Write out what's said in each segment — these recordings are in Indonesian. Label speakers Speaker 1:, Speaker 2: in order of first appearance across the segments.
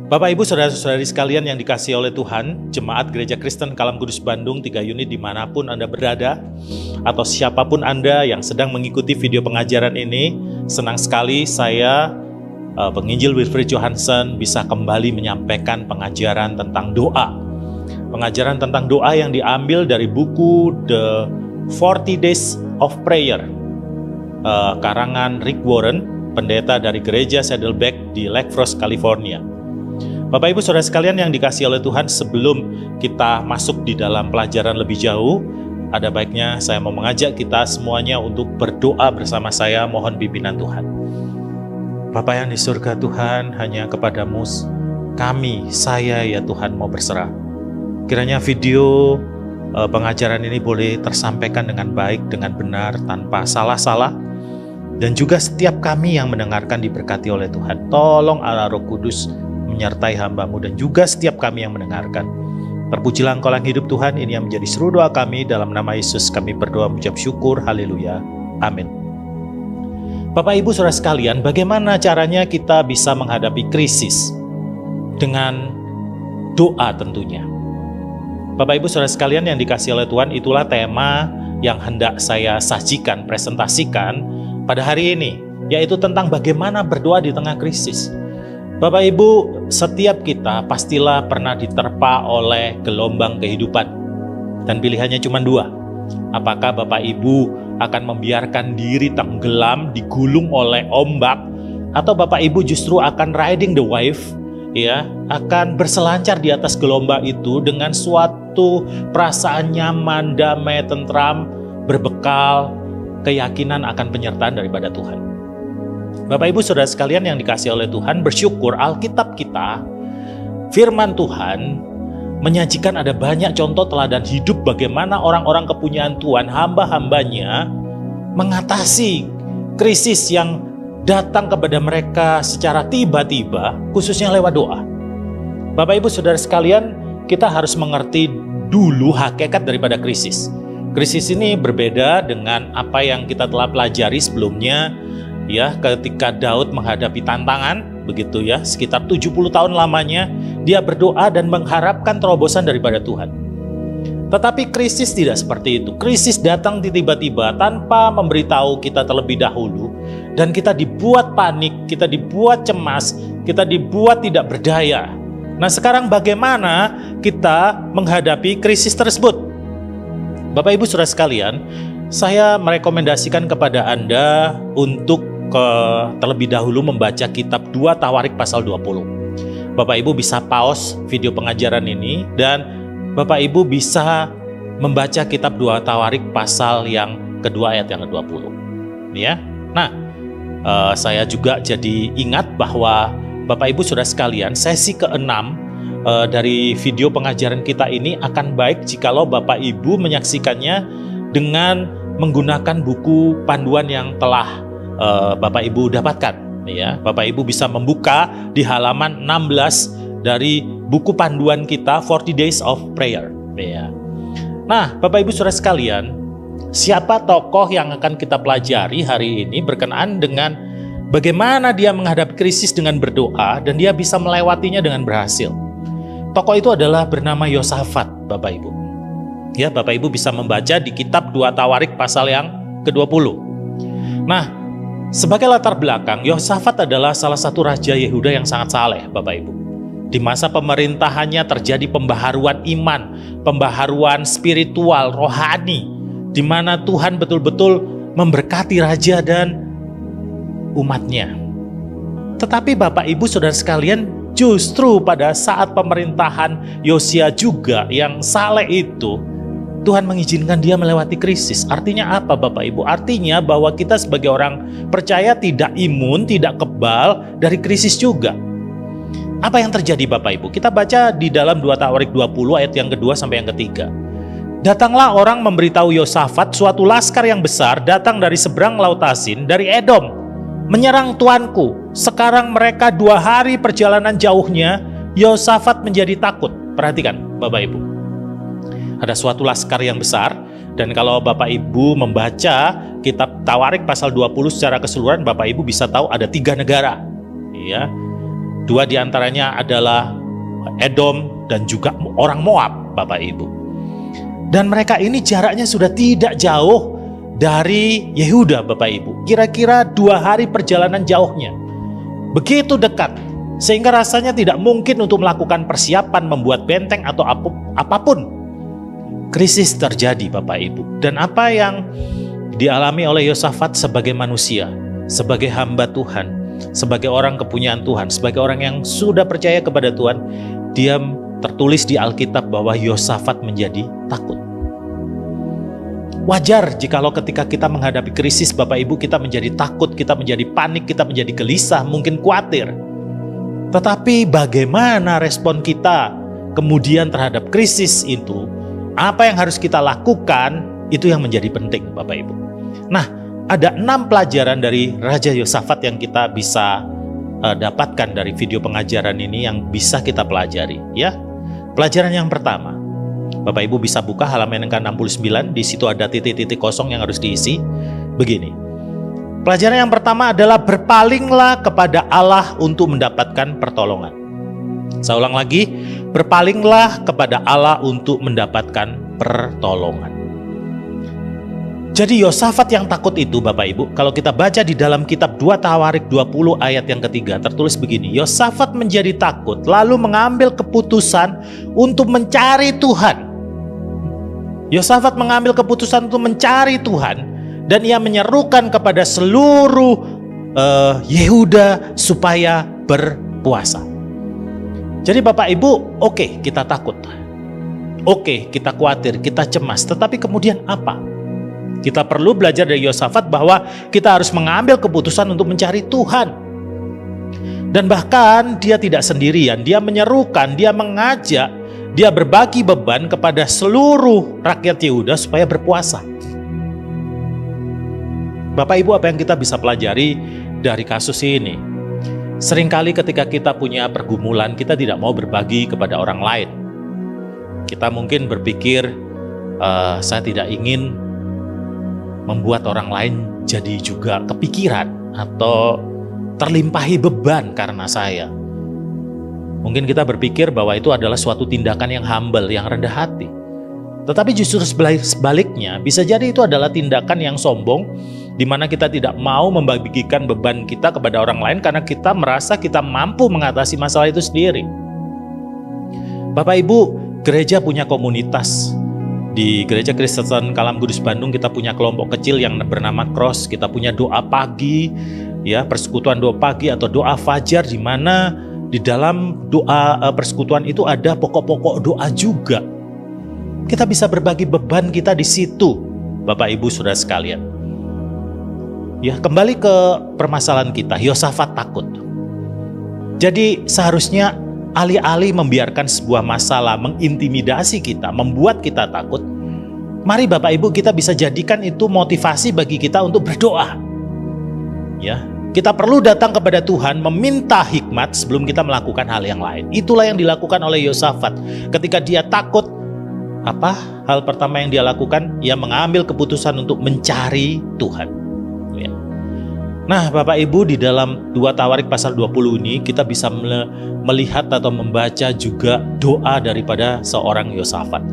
Speaker 1: Bapak Ibu Saudara-saudari sekalian yang dikasihi oleh Tuhan, Jemaat Gereja Kristen Kalam Kudus Bandung 3 unit dimanapun Anda berada, atau siapapun Anda yang sedang mengikuti video pengajaran ini, senang sekali saya, penginjil Wilfried Johansen, bisa kembali menyampaikan pengajaran tentang doa. Pengajaran tentang doa yang diambil dari buku The 40 Days of Prayer, karangan Rick Warren, pendeta dari gereja Saddleback di Lake Forest, California. Bapak Ibu Saudara sekalian yang dikasihi oleh Tuhan, sebelum kita masuk di dalam pelajaran lebih jauh, ada baiknya saya mau mengajak kita semuanya untuk berdoa bersama saya, mohon pimpinan Tuhan. Bapa yang di surga Tuhan, hanya kepadamu kami, saya ya Tuhan mau berserah. Kiranya video pengajaran ini boleh tersampaikan dengan baik, dengan benar, tanpa salah-salah. Dan juga setiap kami yang mendengarkan diberkati oleh Tuhan. Tolong Allah Roh Kudus menyertai hamba-Mu dan juga setiap kami yang mendengarkan. Terpujilah Engkau yang hidup Tuhan, ini yang menjadi seru doa kami. Dalam nama Yesus kami berdoa mengucap syukur, haleluya, amin. Bapak Ibu Saudara sekalian, bagaimana caranya kita bisa menghadapi krisis? Dengan doa tentunya. Bapak Ibu Saudara sekalian yang dikasihi oleh Tuhan, itulah tema yang hendak saya sajikan, presentasikan pada hari ini, yaitu tentang bagaimana berdoa di tengah krisis. Bapak Ibu, setiap kita pastilah pernah diterpa oleh gelombang kehidupan. Dan pilihannya cuma dua. Apakah Bapak Ibu akan membiarkan diri tenggelam, digulung oleh ombak, atau Bapak Ibu justru akan riding the wave, ya, akan berselancar di atas gelombang itu dengan suatu perasaan nyaman, damai, tentram, berbekal keyakinan akan penyertaan daripada Tuhan. Bapak Ibu Saudara sekalian yang dikasihi oleh Tuhan, bersyukur Alkitab kita, firman Tuhan, menyajikan ada banyak contoh teladan hidup bagaimana orang-orang kepunyaan Tuhan, hamba-hambanya, mengatasi krisis yang datang kepada mereka secara tiba-tiba, khususnya lewat doa. Bapak Ibu Saudara sekalian, kita harus mengerti dulu hakikat daripada krisis. Krisis ini berbeda dengan apa yang kita telah pelajari sebelumnya, ya, ketika Daud menghadapi tantangan, begitu ya, sekitar 70 tahun lamanya dia berdoa dan mengharapkan terobosan daripada Tuhan. Tetapi krisis tidak seperti itu. Krisis datang tiba-tiba tanpa memberitahu kita terlebih dahulu, dan kita dibuat panik, kita dibuat cemas, kita dibuat tidak berdaya. Nah, sekarang bagaimana kita menghadapi krisis tersebut? Bapak Ibu Saudara sekalian, saya merekomendasikan kepada Anda untuk terlebih dahulu membaca kitab 2 Tawarik pasal 20. Bapak Ibu bisa pause video pengajaran ini dan Bapak Ibu bisa membaca kitab 2 Tawarik pasal yang kedua ayat yang ke-20. Ya. Nah, saya juga jadi ingat bahwa Bapak Ibu Saudara sekalian, sesi ke-6 dari video pengajaran kita ini akan baik jikalau Bapak Ibu menyaksikannya dengan menggunakan buku panduan yang telah Bapak Ibu dapatkan, ya. Bapak Ibu bisa membuka di halaman 16 dari buku panduan kita 40 Days of Prayer, ya. Nah, Bapak Ibu Saudara sekalian, siapa tokoh yang akan kita pelajari hari ini berkenaan dengan bagaimana dia menghadapi krisis dengan berdoa dan dia bisa melewatinya dengan berhasil. Tokoh itu adalah bernama Yosafat, Bapak Ibu. Ya, Bapak Ibu bisa membaca di kitab 2 Tawarik pasal yang ke-20. Nah, sebagai latar belakang, Yosafat adalah salah satu raja Yehuda yang sangat saleh, Bapak Ibu. Di masa pemerintahannya terjadi pembaharuan iman, pembaharuan spiritual, rohani, di mana Tuhan betul-betul memberkati raja dan umatnya. Tetapi Bapak Ibu Saudara sekalian, justru pada saat pemerintahan Yosia juga yang saleh itu, Tuhan mengizinkan dia melewati krisis. Artinya apa Bapak Ibu? Artinya bahwa kita sebagai orang percaya tidak imun, tidak kebal dari krisis juga. Apa yang terjadi Bapak Ibu? Kita baca di dalam 2 Tawarik 20 ayat yang kedua sampai yang ketiga. Datanglah orang memberitahu Yosafat, suatu laskar yang besar datang dari seberang laut Asin, dari Edom, menyerang tuanku. Sekarang mereka 2 hari perjalanan jauhnya. Yosafat menjadi takut. Perhatikan Bapak Ibu. Ada suatu laskar yang besar, dan kalau Bapak Ibu membaca kitab Tawarik pasal 20 secara keseluruhan, Bapak Ibu bisa tahu ada 3 negara. Ya. Dua di antaranya adalah Edom dan juga orang Moab, Bapak Ibu. Dan mereka ini jaraknya sudah tidak jauh dari Yehuda, Bapak Ibu. Kira-kira 2 hari perjalanan jauhnya. Begitu dekat, sehingga rasanya tidak mungkin untuk melakukan persiapan membuat benteng atau apapun. Krisis terjadi, Bapak Ibu. Dan apa yang dialami oleh Yosafat sebagai manusia, sebagai hamba Tuhan, sebagai orang kepunyaan Tuhan, sebagai orang yang sudah percaya kepada Tuhan, dia tertulis di Alkitab bahwa Yosafat menjadi takut. Wajar jikalau ketika kita menghadapi krisis, Bapak Ibu, kita menjadi takut, kita menjadi panik, kita menjadi gelisah, mungkin khawatir. Tetapi bagaimana respon kita kemudian terhadap krisis itu? Apa yang harus kita lakukan? Itu yang menjadi penting, Bapak Ibu. Nah, ada 6 pelajaran dari Raja Yosafat yang kita bisa dapatkan dari video pengajaran ini yang bisa kita pelajari, ya. Pelajaran yang pertama, Bapak Ibu bisa buka halaman yang ke-69, di situ ada titik-titik kosong yang harus diisi. Begini. Pelajaran yang pertama adalah berpalinglah kepada Allah untuk mendapatkan pertolongan. Saya ulang lagi, berpalinglah kepada Allah untuk mendapatkan pertolongan. Jadi Yosafat yang takut itu, Bapak Ibu, kalau kita baca di dalam kitab 2 Tawarik 20 ayat yang ketiga, tertulis begini, Yosafat menjadi takut lalu mengambil keputusan untuk mencari Tuhan. Yosafat mengambil keputusan untuk mencari Tuhan, dan ia menyerukan kepada seluruh Yehuda supaya berpuasa. Jadi Bapak Ibu, oke, kita takut, oke, kita khawatir, kita cemas, tetapi kemudian apa? Kita perlu belajar dari Yosafat bahwa kita harus mengambil keputusan untuk mencari Tuhan. Dan bahkan dia tidak sendirian, dia menyerukan, dia mengajak, dia berbagi beban kepada seluruh rakyat Yehuda supaya berpuasa. Bapak Ibu, apa yang kita bisa pelajari dari kasus ini? Seringkali ketika kita punya pergumulan, kita tidak mau berbagi kepada orang lain. Kita mungkin berpikir, saya tidak ingin membuat orang lain jadi juga kepikiran atau terlimpahi beban karena saya. Mungkin kita berpikir bahwa itu adalah suatu tindakan yang humble, yang rendah hati. Tetapi justru sebaliknya, bisa jadi itu adalah tindakan yang sombong, di mana kita tidak mau membagikan beban kita kepada orang lain karena kita merasa kita mampu mengatasi masalah itu sendiri. Bapak Ibu, gereja punya komunitas. Di Gereja Kristen Kalam Kudus Bandung kita punya kelompok kecil yang bernama Cross. Kita punya doa pagi, ya, persekutuan doa pagi atau doa fajar, di mana di dalam doa persekutuan itu ada pokok-pokok doa juga. Kita bisa berbagi beban kita di situ, Bapak Ibu Saudara sekalian. Ya, kembali ke permasalahan kita, Yosafat takut. Jadi seharusnya alih-alih membiarkan sebuah masalah mengintimidasi kita, membuat kita takut, mari Bapak Ibu kita bisa jadikan itu motivasi bagi kita untuk berdoa. Ya, kita perlu datang kepada Tuhan meminta hikmat sebelum kita melakukan hal yang lain. Itulah yang dilakukan oleh Yosafat. Ketika dia takut, apa hal pertama yang dia lakukan? Ia mengambil keputusan untuk mencari Tuhan. Ya. Nah, Bapak Ibu, di dalam 2 Tawarik pasal 20 ini kita bisa melihat atau membaca juga doa daripada seorang Yosafat.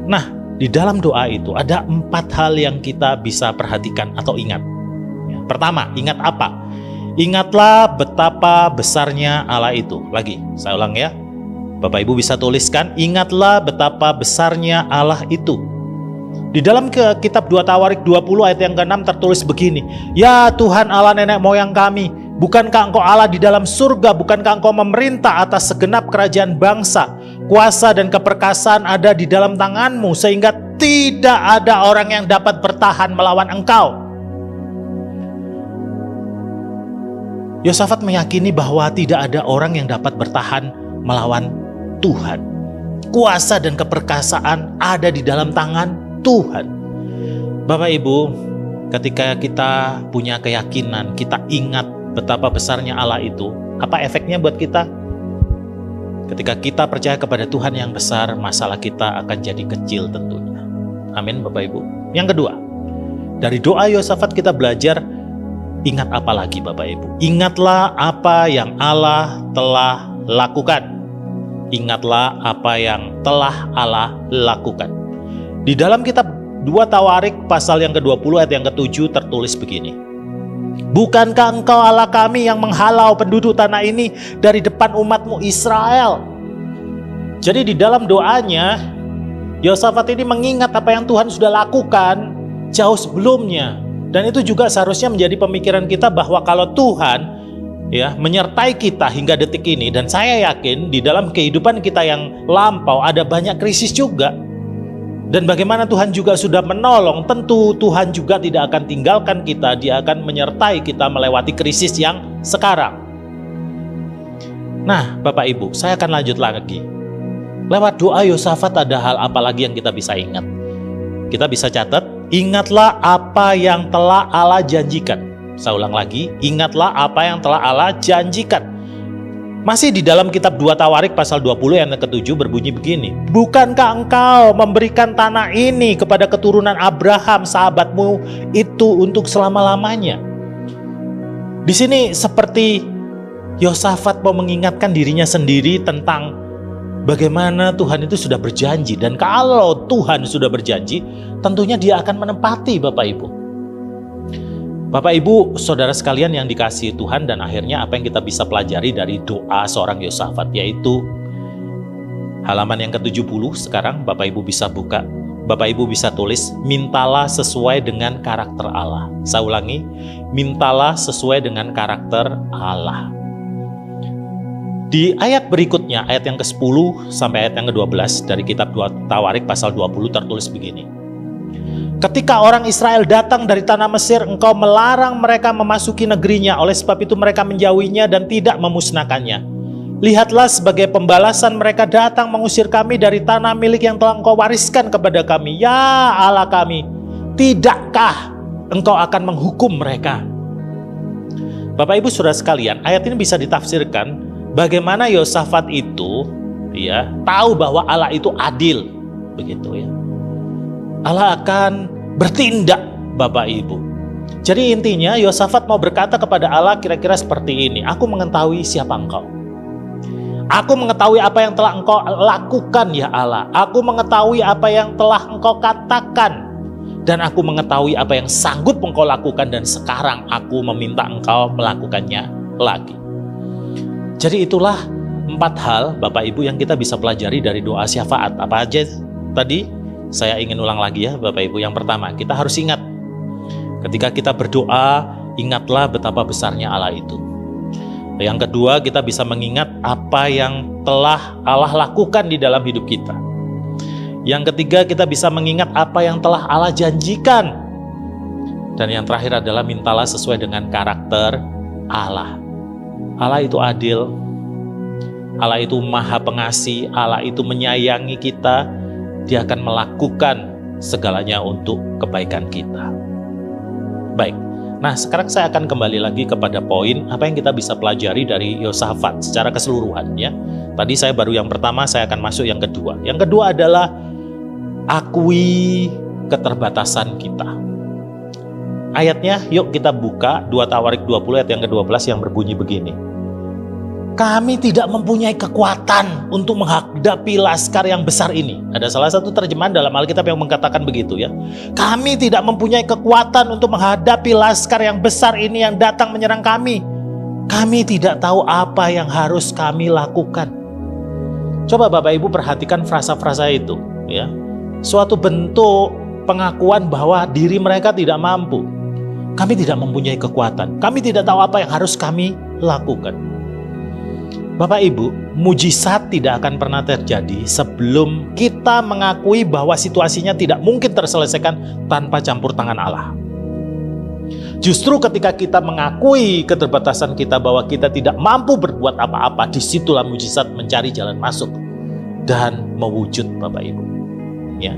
Speaker 1: Nah, di dalam doa itu ada 4 hal yang kita bisa perhatikan atau ingat. Ya, pertama, ingat apa? Ingatlah betapa besarnya Allah itu. Lagi, saya ulang ya. Bapak Ibu bisa tuliskan, ingatlah betapa besarnya Allah itu. Di dalam kitab 2 Tawarik 20 ayat yang ke-6 tertulis begini, ya Tuhan Allah nenek moyang kami, bukankah engkau Allah di dalam surga, bukankah engkau memerintah atas segenap kerajaan bangsa, kuasa dan keperkasaan ada di dalam tanganmu, sehingga tidak ada orang yang dapat bertahan melawan engkau. Yosafat meyakini bahwa tidak ada orang yang dapat bertahan melawan Tuhan. Kuasa dan keperkasaan ada di dalam tangan Tuhan. Bapak Ibu, ketika kita punya keyakinan, kita ingat betapa besarnya Allah itu, apa efeknya buat kita? Ketika kita percaya kepada Tuhan yang besar, masalah kita akan jadi kecil tentunya. Amin Bapak Ibu. Yang kedua, dari doa Yosafat kita belajar Ingat apa lagi Bapak Ibu? Ingatlah apa yang Allah telah lakukan. Ingatlah apa yang telah Allah lakukan. Di dalam kitab 2 Tawarik pasal yang ke-20 ayat yang ke-7 tertulis begini. Bukankah engkau Allah kami yang menghalau penduduk tanah ini dari depan umatmu Israel? Jadi di dalam doanya, Yosafat ini mengingat apa yang Tuhan sudah lakukan jauh sebelumnya. Dan itu juga seharusnya menjadi pemikiran kita bahwa kalau Tuhan menyertai kita hingga detik ini, dan saya yakin di dalam kehidupan kita yang lampau ada banyak krisis juga, dan bagaimana Tuhan juga sudah menolong, tentu Tuhan juga tidak akan tinggalkan kita. Dia akan menyertai kita melewati krisis yang sekarang. Nah Bapak Ibu, saya akan lanjut lagi. Lewat doa Yosafat ada hal apa lagi yang kita bisa ingat? Kita bisa catat, ingatlah apa yang telah Allah janjikan. Saya ulang lagi, ingatlah apa yang telah Allah janjikan. Masih di dalam kitab 2 Tawarik pasal 20 ayat ke-7 berbunyi begini. Bukankah engkau memberikan tanah ini kepada keturunan Abraham sahabatmu itu untuk selama-lamanya? Di sini seperti Yosafat mau mengingatkan dirinya sendiri tentang bagaimana Tuhan itu sudah berjanji. Dan kalau Tuhan sudah berjanji, tentunya dia akan menepati Bapak Ibu. Bapak Ibu, saudara sekalian yang dikasihi Tuhan, dan akhirnya apa yang kita bisa pelajari dari doa seorang Yosafat, yaitu halaman yang ke-70 sekarang Bapak Ibu bisa buka. Bapak Ibu bisa tulis, mintalah sesuai dengan karakter Allah. Saya ulangi, mintalah sesuai dengan karakter Allah. Di ayat berikutnya, ayat yang ke-10 sampai ayat yang ke-12 dari kitab 2 Tawarik pasal 20 tertulis begini. Ketika orang Israel datang dari tanah Mesir, engkau melarang mereka memasuki negerinya, oleh sebab itu mereka menjauhinya dan tidak memusnahkannya. Lihatlah, sebagai pembalasan mereka datang mengusir kami dari tanah milik yang telah engkau wariskan kepada kami. Ya Allah kami, tidakkah engkau akan menghukum mereka? Bapak Ibu saudara sekalian, ayat ini bisa ditafsirkan bagaimana Yosafat itu tahu bahwa Allah itu adil, begitu ya. Allah akan bertindak Bapak Ibu. Jadi intinya Yosafat mau berkata kepada Allah kira-kira seperti ini. Aku mengetahui siapa engkau. Aku mengetahui apa yang telah engkau lakukan ya Allah. Aku mengetahui apa yang telah engkau katakan. Dan aku mengetahui apa yang sanggup engkau lakukan. Dan sekarang aku meminta engkau melakukannya lagi. Jadi itulah 4 hal Bapak Ibu yang kita bisa pelajari dari doa syafaat. Apa aja tadi? Saya ingin ulang lagi ya Bapak Ibu. Yang pertama, kita harus ingat ketika kita berdoa, ingatlah betapa besarnya Allah itu. Yang kedua, kita bisa mengingat apa yang telah Allah lakukan di dalam hidup kita. Yang ketiga, kita bisa mengingat apa yang telah Allah janjikan. Dan yang terakhir adalah mintalah sesuai dengan karakter Allah. Allah itu adil, Allah itu maha pengasih, Allah itu menyayangi kita. Dia akan melakukan segalanya untuk kebaikan kita. Baik, nah sekarang saya akan kembali lagi kepada poin apa yang kita bisa pelajari dari Yosafat secara keseluruhan ya. Tadi saya baru yang pertama, saya akan masuk yang kedua. Yang kedua adalah akui keterbatasan kita. Ayatnya yuk kita buka 2 Tawarik 20 ayat yang ke-12 yang berbunyi begini. Kami tidak mempunyai kekuatan untuk menghadapi laskar yang besar ini. Ada salah satu terjemahan dalam Alkitab yang mengatakan begitu ya. Kami tidak mempunyai kekuatan untuk menghadapi laskar yang besar ini yang datang menyerang kami. Kami tidak tahu apa yang harus kami lakukan. Coba Bapak Ibu perhatikan frasa-frasa itu ya. Suatu bentuk pengakuan bahwa diri mereka tidak mampu. Kami tidak mempunyai kekuatan. Kami tidak tahu apa yang harus kami lakukan. Bapak Ibu, mujizat tidak akan pernah terjadi sebelum kita mengakui bahwa situasinya tidak mungkin terselesaikan tanpa campur tangan Allah. Justru ketika kita mengakui keterbatasan kita bahwa kita tidak mampu berbuat apa-apa, disitulah mujizat mencari jalan masuk dan mewujud Bapak Ibu. Ya.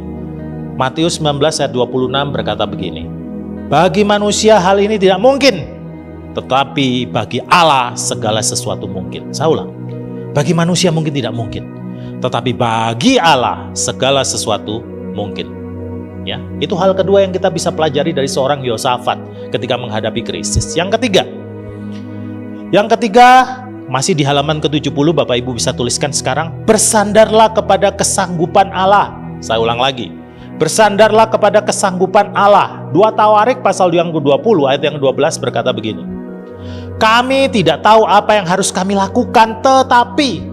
Speaker 1: Matius 19 ayat 26 berkata begini. Bagi manusia hal ini tidak mungkin. Tetapi bagi Allah segala sesuatu mungkin. Saya ulang. Bagi manusia mungkin tidak mungkin. Tetapi bagi Allah segala sesuatu mungkin. Ya, itu hal kedua yang kita bisa pelajari dari seorang Yosafat. ketika menghadapi krisis. Yang ketiga, masih di halaman ke-70, Bapak Ibu bisa tuliskan sekarang, bersandarlah kepada kesanggupan Allah. Saya ulang lagi, bersandarlah kepada kesanggupan Allah. 2 Tawarik pasal yang ke-20 ayat yang 12 berkata begini, kami tidak tahu apa yang harus kami lakukan, tetapi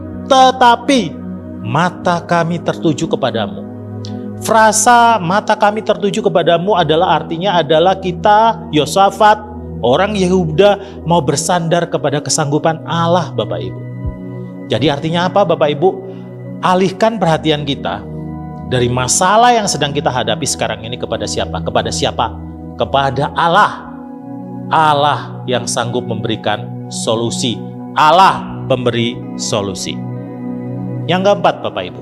Speaker 1: mata kami tertuju kepadamu. Frasa mata kami tertuju kepadamu artinya adalah kita, Yosafat, orang Yehuda mau bersandar kepada kesanggupan Allah, Bapak Ibu. Jadi artinya apa, Bapak Ibu? Alihkan perhatian kita dari masalah yang sedang kita hadapi sekarang ini kepada siapa? Kepada Allah. Allah yang sanggup memberikan solusi. Allah pemberi solusi. Yang keempat, Bapak Ibu,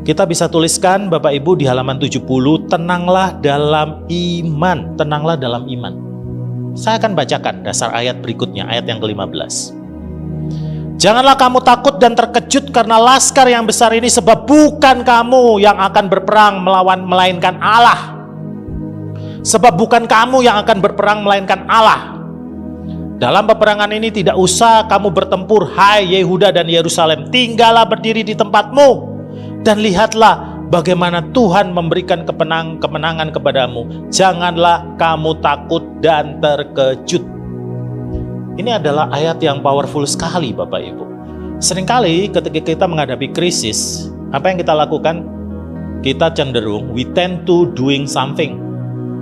Speaker 1: kita bisa tuliskan, Bapak Ibu, di halaman 70, tenanglah dalam iman. Tenanglah dalam iman. Saya akan bacakan dasar ayat berikutnya, ayat yang ke-15. Janganlah kamu takut dan terkejut karena laskar yang besar ini, sebab bukan kamu yang akan berperang melainkan Allah. Sebab bukan kamu yang akan berperang melainkan Allah. Dalam peperangan ini tidak usah kamu bertempur, hai Yehuda dan Yerusalem. Tinggallah berdiri di tempatmu dan lihatlah bagaimana Tuhan memberikan kemenangan kepadamu. Janganlah kamu takut dan terkejut. Ini adalah ayat yang powerful sekali, Bapak Ibu. Seringkali ketika kita menghadapi krisis, apa yang kita lakukan? Kita cenderung, we tend to doing something.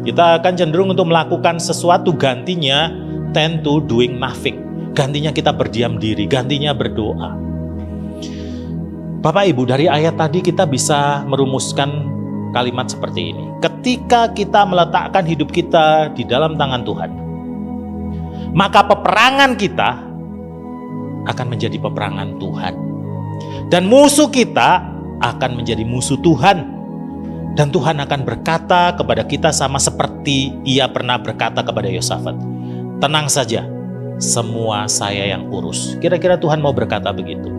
Speaker 1: Kita akan cenderung untuk melakukan sesuatu, gantinya tend to doing nothing. Gantinya kita berdiam diri, gantinya berdoa. Bapak Ibu, dari ayat tadi kita bisa merumuskan kalimat seperti ini. Ketika kita meletakkan hidup kita di dalam tangan Tuhan, maka peperangan kita akan menjadi peperangan Tuhan. Dan musuh kita akan menjadi musuh Tuhan. Dan Tuhan akan berkata kepada kita sama seperti Ia pernah berkata kepada Yosafat, tenang saja, semua saya yang urus. Kira-kira Tuhan mau berkata begitu.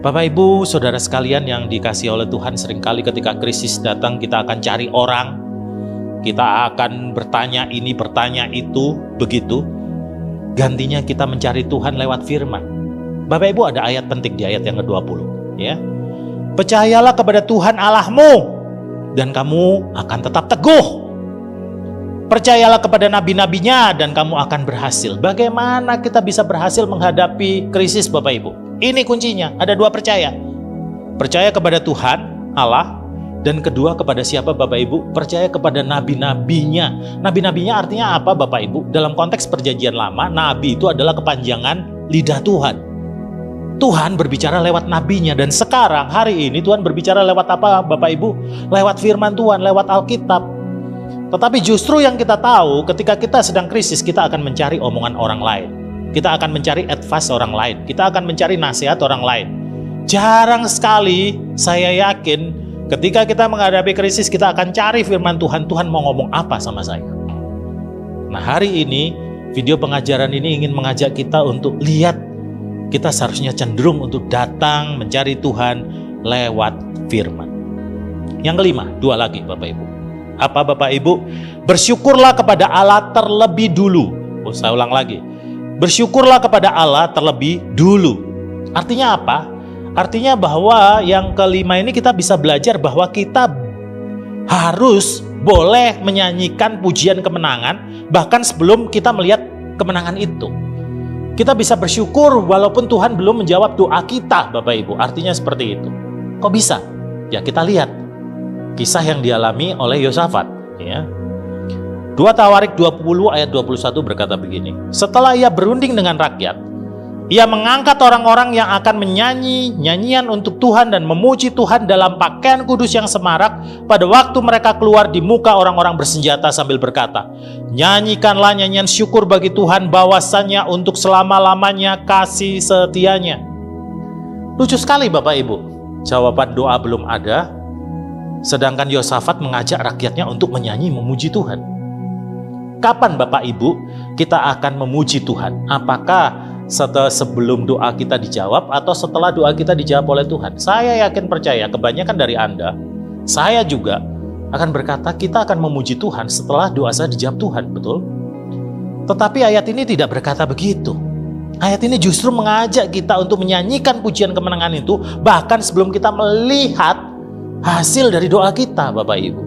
Speaker 1: Bapak Ibu, saudara sekalian yang dikasihi oleh Tuhan, seringkali ketika krisis datang kita akan cari orang, kita akan bertanya ini, bertanya itu, begitu. Gantinya kita mencari Tuhan lewat firman. Bapak Ibu, ada ayat penting di ayat yang ke-20, ya. Percayalah kepada Tuhan Allahmu dan kamu akan tetap teguh. Percayalah kepada nabi-nabinya dan kamu akan berhasil. Bagaimana kita bisa berhasil menghadapi krisis, Bapak Ibu? Ini kuncinya, ada 2 percaya. Percaya kepada Tuhan, Allah, dan kedua kepada siapa, Bapak Ibu? Percaya kepada nabi-nabinya. Nabi-nabinya artinya apa, Bapak Ibu? Dalam konteks perjanjian lama, nabi itu adalah kepanjangan lidah Tuhan. Tuhan berbicara lewat nabinya, dan sekarang, hari ini Tuhan berbicara lewat apa, Bapak Ibu? Lewat firman Tuhan, lewat Alkitab. Tetapi justru yang kita tahu, ketika kita sedang krisis, kita akan mencari omongan orang lain. Kita akan mencari advice orang lain. Kita akan mencari nasihat orang lain. Jarang sekali, saya yakin, ketika kita menghadapi krisis, kita akan cari firman Tuhan. Tuhan mau ngomong apa sama saya? Nah, hari ini, video pengajaran ini ingin mengajak kita untuk lihat, kita seharusnya cenderung untuk datang mencari Tuhan lewat firman. Yang kelima, 2 lagi, Bapak Ibu. Apa, Bapak Ibu? Bersyukurlah kepada Allah terlebih dulu. Saya ulang lagi. Bersyukurlah kepada Allah terlebih dulu. Artinya apa? Artinya bahwa yang kelima ini kita bisa belajar bahwa kita harus boleh menyanyikan pujian kemenangan bahkan sebelum kita melihat kemenangan itu. Kita bisa bersyukur walaupun Tuhan belum menjawab doa kita, Bapak Ibu. Artinya seperti itu. Kok bisa? Ya, kita lihat kisah yang dialami oleh Yosafat, ya. 2 Tawarik 20 ayat 21 berkata begini. Setelah ia berunding dengan rakyat, ia mengangkat orang-orang yang akan menyanyi nyanyian untuk Tuhan dan memuji Tuhan dalam pakaian kudus yang semarak pada waktu mereka keluar di muka orang-orang bersenjata sambil berkata, nyanyikanlah nyanyian syukur bagi Tuhan, bahwasannya untuk selama-lamanya kasih setianya. Lucu sekali, Bapak Ibu. Jawaban doa belum ada, sedangkan Yosafat mengajak rakyatnya untuk menyanyi memuji Tuhan. Kapan, Bapak Ibu, kita akan memuji Tuhan? Apakah sebelum doa kita dijawab atau setelah doa kita dijawab oleh Tuhan? Saya yakin percaya kebanyakan dari Anda, saya juga, akan berkata kita akan memuji Tuhan setelah doa saya dijawab Tuhan, betul? Tetapi ayat ini tidak berkata begitu. Ayat ini justru mengajak kita untuk menyanyikan pujian kemenangan itu bahkan sebelum kita melihat hasil dari doa kita, Bapak Ibu.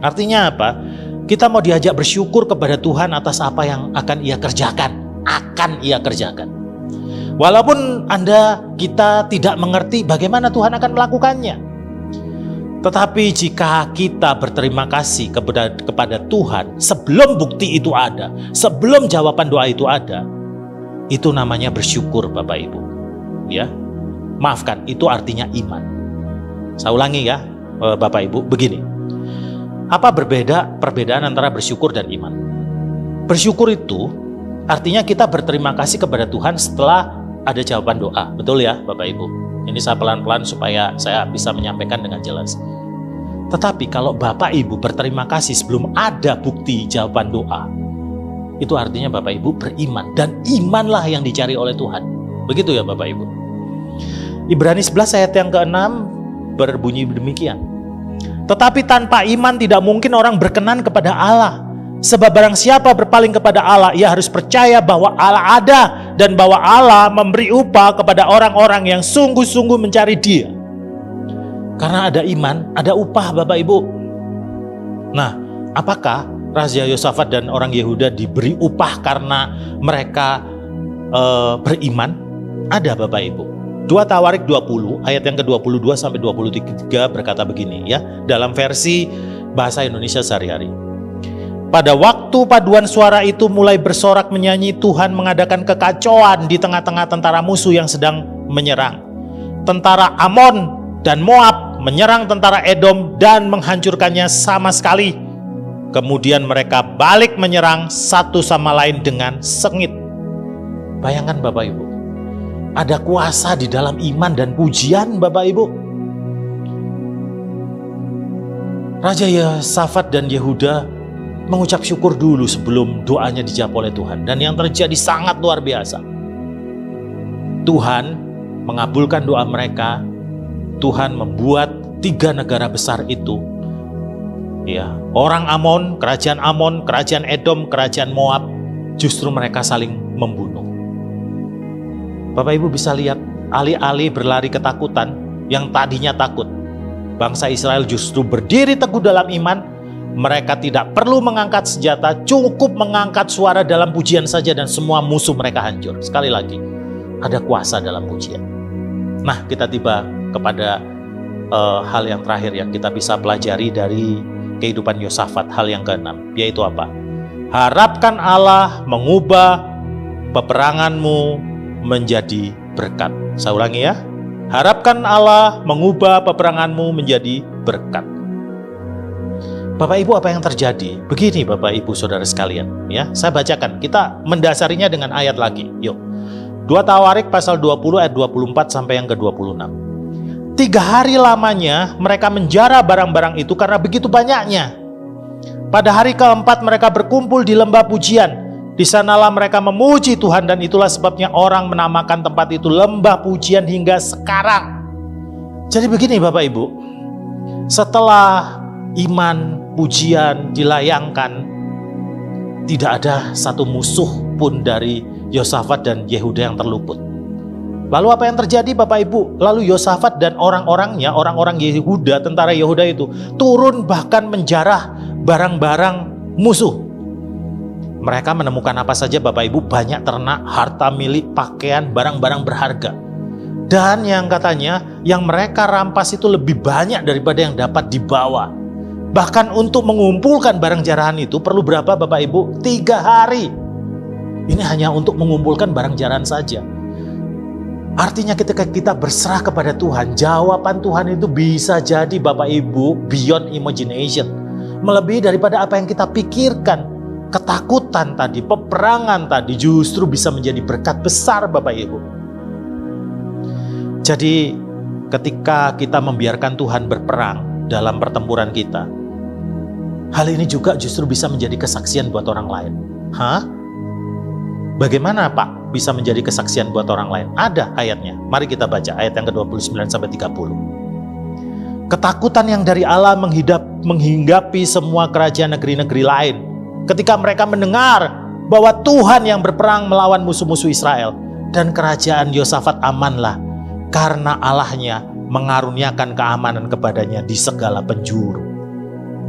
Speaker 1: Artinya apa? Kita mau diajak bersyukur kepada Tuhan atas apa yang akan Ia kerjakan. Akan Ia kerjakan. Walaupun kita tidak mengerti bagaimana Tuhan akan melakukannya. Tetapi jika kita berterima kasih kepada Tuhan sebelum bukti itu ada, sebelum jawaban doa itu ada, itu namanya bersyukur, Bapak Ibu. Ya, maafkan, itu artinya iman. Saya ulangi ya, Bapak Ibu, begini. Apa perbedaan antara bersyukur dan iman? Bersyukur itu artinya kita berterima kasih kepada Tuhan setelah ada jawaban doa. Betul ya, Bapak Ibu? Ini saya pelan-pelan supaya saya bisa menyampaikan dengan jelas. Tetapi kalau Bapak Ibu berterima kasih sebelum ada bukti jawaban doa, itu artinya Bapak Ibu beriman. Dan imanlah yang dicari oleh Tuhan. Begitu ya Bapak Ibu. Ibrani 11 ayat yang ke-6 berbunyi demikian. Tetapi tanpa iman tidak mungkin orang berkenan kepada Allah. Sebab barang siapa berpaling kepada Allah, ia harus percaya bahwa Allah ada dan bahwa Allah memberi upah kepada orang-orang yang sungguh-sungguh mencari Dia. Karena ada iman, ada upah, Bapak Ibu. Nah, apakah Raja Yosafat dan orang Yehuda diberi upah karena mereka beriman? Ada, Bapak Ibu. 2 Tawarik 20 ayat yang ke-22 sampai 23 berkata begini ya, dalam versi bahasa Indonesia sehari-hari. Pada waktu paduan suara itu mulai bersorak menyanyi, Tuhan mengadakan kekacauan di tengah-tengah tentara musuh yang sedang menyerang. Tentara Amon dan Moab menyerang tentara Edom dan menghancurkannya sama sekali. Kemudian mereka balik menyerang satu sama lain dengan sengit. Bayangkan Bapak Ibu, ada kuasa di dalam iman dan pujian, Bapak Ibu. Raja Yosafat dan Yehuda mengucap syukur dulu sebelum doanya dijawab oleh Tuhan. Dan yang terjadi sangat luar biasa. Tuhan mengabulkan doa mereka. Tuhan membuat 3 negara besar itu, ya, orang Amon, kerajaan Edom, kerajaan Moab, justru mereka saling membunuh. Bapak Ibu bisa lihat, alih-alih berlari ketakutan, yang tadinya takut, bangsa Israel justru berdiri teguh dalam iman. Mereka tidak perlu mengangkat senjata, cukup mengangkat suara dalam pujian saja dan semua musuh mereka hancur. Sekali lagi, ada kuasa dalam pujian. Nah, kita tiba kepada hal yang terakhir yang kita bisa pelajari dari kehidupan Yosafat, hal yang ke-6, yaitu apa? Harapkan Allah mengubah peperanganmu menjadi berkat. Saya ulangi ya. Harapkan Allah mengubah peperanganmu menjadi berkat. Bapak Ibu, apa yang terjadi? Begini Bapak Ibu Saudara sekalian, ya. Saya bacakan, kita mendasarinya dengan ayat lagi. Yuk. 2 Tawarik pasal 20 ayat 24 sampai yang ke-26. 3 hari lamanya mereka menjara barang-barang itu karena begitu banyaknya. Pada hari ke-4 mereka berkumpul di lembah pujian. Di sanalah mereka memuji Tuhan dan itulah sebabnya orang menamakan tempat itu lembah pujian hingga sekarang. Jadi begini Bapak Ibu, setelah iman pujian dilayangkan, tidak ada satu musuh pun dari Yosafat dan Yehuda yang terluput. Lalu apa yang terjadi Bapak Ibu? Lalu Yosafat dan orang-orangnya, orang-orang Yehuda, tentara Yehuda itu turun bahkan menjarah barang-barang musuh. Mereka menemukan apa saja Bapak Ibu? Banyak ternak, harta milik, pakaian, barang-barang berharga. Dan yang katanya yang mereka rampas itu lebih banyak daripada yang dapat dibawa. Bahkan untuk mengumpulkan barang jarahan itu perlu berapa Bapak Ibu? 3 hari. Ini hanya untuk mengumpulkan barang jarahan saja. Artinya ketika kita berserah kepada Tuhan, jawaban Tuhan itu bisa jadi Bapak Ibu beyond imagination. Melebihi daripada apa yang kita pikirkan. Ketakutan tadi, peperangan tadi justru bisa menjadi berkat besar Bapak Ibu. Jadi ketika kita membiarkan Tuhan berperang dalam pertempuran kita, hal ini juga justru bisa menjadi kesaksian buat orang lain. Hah? Bagaimana Pak bisa menjadi kesaksian buat orang lain? Ada ayatnya. Mari kita baca ayat yang ke-29 sampai 30. Ketakutan yang dari Allah menghinggapi semua kerajaan negeri-negeri lain. Ketika mereka mendengar bahwa Tuhan yang berperang melawan musuh-musuh Israel. Dan kerajaan Yosafat amanlah karena Allahnya mengaruniakan keamanan kepadanya di segala penjuru.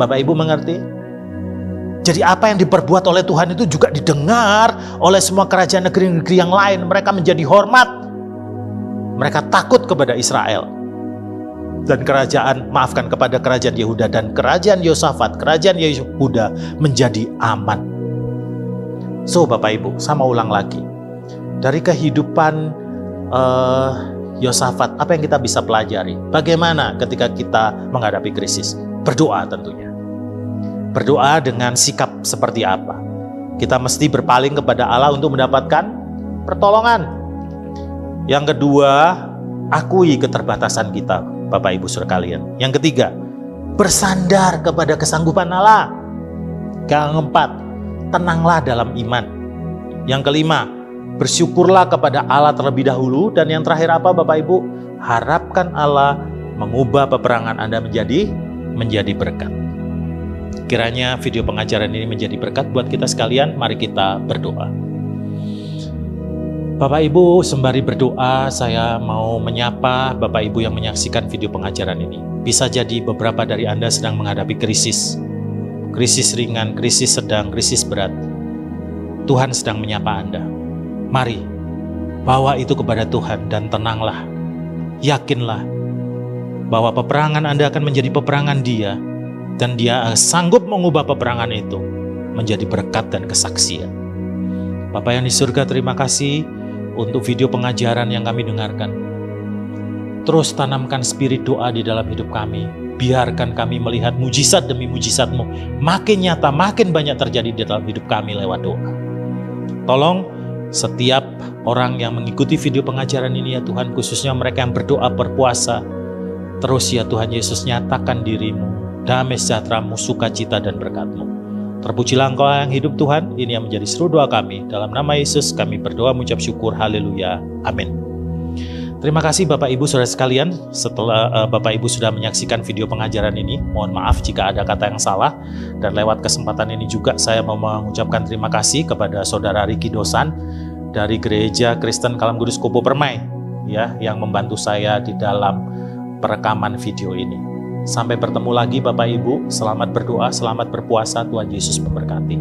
Speaker 1: Bapak Ibu mengerti? Jadi apa yang diperbuat oleh Tuhan itu juga didengar oleh semua kerajaan negeri-negeri yang lain. Mereka menjadi hormat. Mereka takut kepada Israel. Dan kepada kerajaan Yehuda dan kerajaan Yosafat, kerajaan Yehuda menjadi aman. So Bapak Ibu, sama ulang lagi. Dari kehidupan Yosafat, apa yang kita bisa pelajari? Bagaimana ketika kita menghadapi krisis? Berdoa tentunya. Berdoa dengan sikap seperti apa? Kita mesti berpaling kepada Allah untuk mendapatkan pertolongan. Yang kedua, akui keterbatasan kita, Bapak Ibu Saudara kalian. Yang ketiga, bersandar kepada kesanggupan Allah. Yang keempat, tenanglah dalam iman. Yang kelima, bersyukurlah kepada Allah terlebih dahulu. Dan yang terakhir apa Bapak Ibu? Harapkan Allah mengubah peperangan Anda menjadi berkat. Kiranya video pengajaran ini menjadi berkat buat kita sekalian. Mari kita berdoa. Bapak Ibu, sembari berdoa, saya mau menyapa Bapak Ibu yang menyaksikan video pengajaran ini. Bisa jadi beberapa dari Anda sedang menghadapi krisis. Krisis ringan, krisis sedang, krisis berat. Tuhan sedang menyapa Anda. Mari, bawa itu kepada Tuhan dan tenanglah. Yakinlah bahwa peperangan Anda akan menjadi peperangan Dia. Dan Dia sanggup mengubah peperangan itu menjadi berkat dan kesaksian. Bapa yang di surga, terima kasih untuk video pengajaran yang kami dengarkan. Terus tanamkan spirit doa di dalam hidup kami. Biarkan kami melihat mujizat demi mujizat-Mu makin nyata, makin banyak terjadi di dalam hidup kami lewat doa. Tolong setiap orang yang mengikuti video pengajaran ini ya Tuhan, khususnya mereka yang berdoa berpuasa, terus ya Tuhan Yesus nyatakan diri-Mu, damai sejahtera-Mu, sukacita dan berkat-Mu. Terpujilah Engkau yang hidup Tuhan, ini yang menjadi seru doa kami. Dalam nama Yesus kami berdoa mengucap syukur, haleluya, amin. Terima kasih Bapak Ibu Saudara sekalian. Setelah Bapak Ibu sudah menyaksikan video pengajaran ini, mohon maaf jika ada kata yang salah. Dan lewat kesempatan ini juga saya mau mengucapkan terima kasih kepada Saudara Riki Dosan dari Gereja Kristen Kalam Kudus Kopo Permai, ya, yang membantu saya di dalam perekaman video ini. Sampai bertemu lagi Bapak Ibu, selamat berdoa, selamat berpuasa, Tuhan Yesus memberkati.